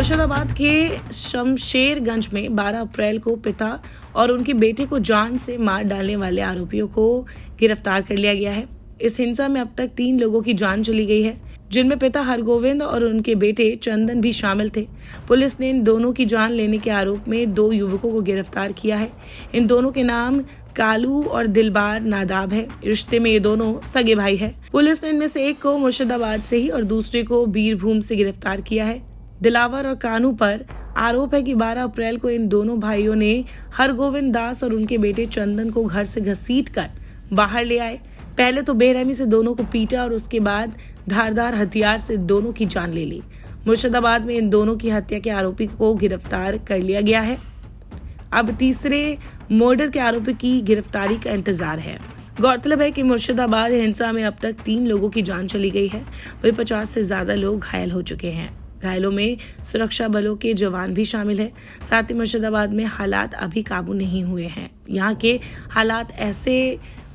मुर्शिदाबाद के शमशेरगंज में 12 अप्रैल को पिता और उनके बेटे को जान से मार डालने वाले आरोपियों को गिरफ्तार कर लिया गया है। इस हिंसा में अब तक 3 लोगों की जान चली गई है, जिनमें पिता हरगोविंद और उनके बेटे चंदन भी शामिल थे। पुलिस ने इन दोनों की जान लेने के आरोप में 2 युवकों को गिरफ्तार किया है। इन दोनों के नाम कालू और दिलबार नादाब है। रिश्ते में ये दोनों सगे भाई है। पुलिस ने इनमें से एक को मुर्शिदाबाद से ही और दूसरे को बीरभूम से गिरफ्तार किया है। दिलावर और कानू पर आरोप है कि 12 अप्रैल को इन दोनों भाइयों ने हरगोविंद दास और उनके बेटे चंदन को घर से घसीटकर बाहर ले आए। पहले तो बेरहमी से दोनों को पीटा और उसके बाद धारदार हथियार से दोनों की जान ले ली। मुर्शिदाबाद में इन दोनों की हत्या के आरोपी को गिरफ्तार कर लिया गया है। अब तीसरे मर्डर के आरोपी की गिरफ्तारी का इंतजार है। गौरतलब है कि मुर्शिदाबाद हिंसा में अब तक 3 लोगों की जान चली गई है, वही 50 से ज्यादा लोग घायल हो चुके हैं। घायलों में सुरक्षा बलों के जवान भी शामिल है। साथ ही मुर्शिदाबाद में हालात अभी काबू नहीं हुए हैं। यहाँ के हालात ऐसे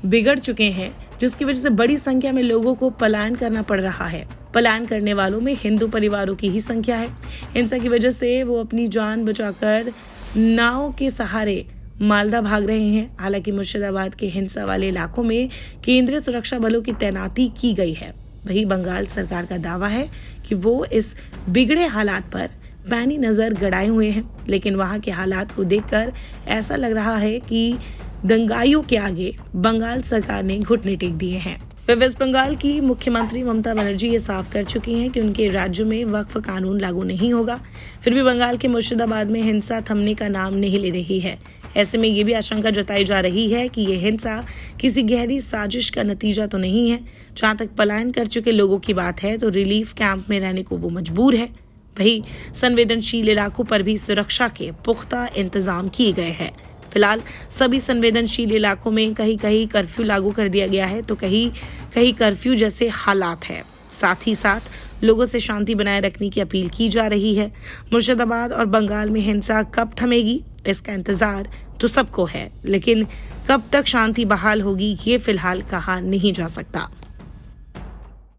बिगड़ चुके हैं जिसकी वजह से बड़ी संख्या में लोगों को पलायन करना पड़ रहा है। पलायन करने वालों में हिंदू परिवारों की ही संख्या है। हिंसा की वजह से वो अपनी जान बचाकर नाव के सहारे मालदा भाग रहे हैं। हालांकि मुर्शिदाबाद के हिंसा वाले इलाकों में केंद्रीय सुरक्षा बलों की तैनाती की गई है। वही बंगाल सरकार का दावा है कि वो इस बिगड़े हालात पर पैनी नजर गड़ाए हुए हैं, लेकिन वहां के हालात को देखकर ऐसा लग रहा है कि दंगाइयों के आगे बंगाल सरकार ने घुटने टेक दिए हैं। वेस्ट बंगाल की मुख्यमंत्री ममता बनर्जी ये साफ कर चुकी हैं कि उनके राज्य में वक्फ कानून लागू नहीं होगा। फिर भी बंगाल के मुर्शिदाबाद में हिंसा थमने का नाम नहीं ले रही है। ऐसे में ये भी आशंका जताई जा रही है कि ये हिंसा किसी गहरी साजिश का नतीजा तो नहीं है। जहां तक पलायन कर चुके लोगों की बात है तो रिलीफ कैंप में रहने को वो मजबूर है। वही संवेदनशील इलाकों पर भी सुरक्षा के पुख्ता इंतजाम किए गए हैं। फिलहाल सभी संवेदनशील इलाकों में कहीं कहीं कर्फ्यू लागू कर दिया गया है तो कहीं कहीं कर्फ्यू जैसे हालात है। साथ ही साथ लोगों से शांति बनाए रखने की अपील की जा रही है। मुर्शिदाबाद और बंगाल में हिंसा कब थमेगी इसका इंतजार तो सबको है, लेकिन कब तक शांति बहाल होगी ये फिलहाल कहा नहीं जा सकता।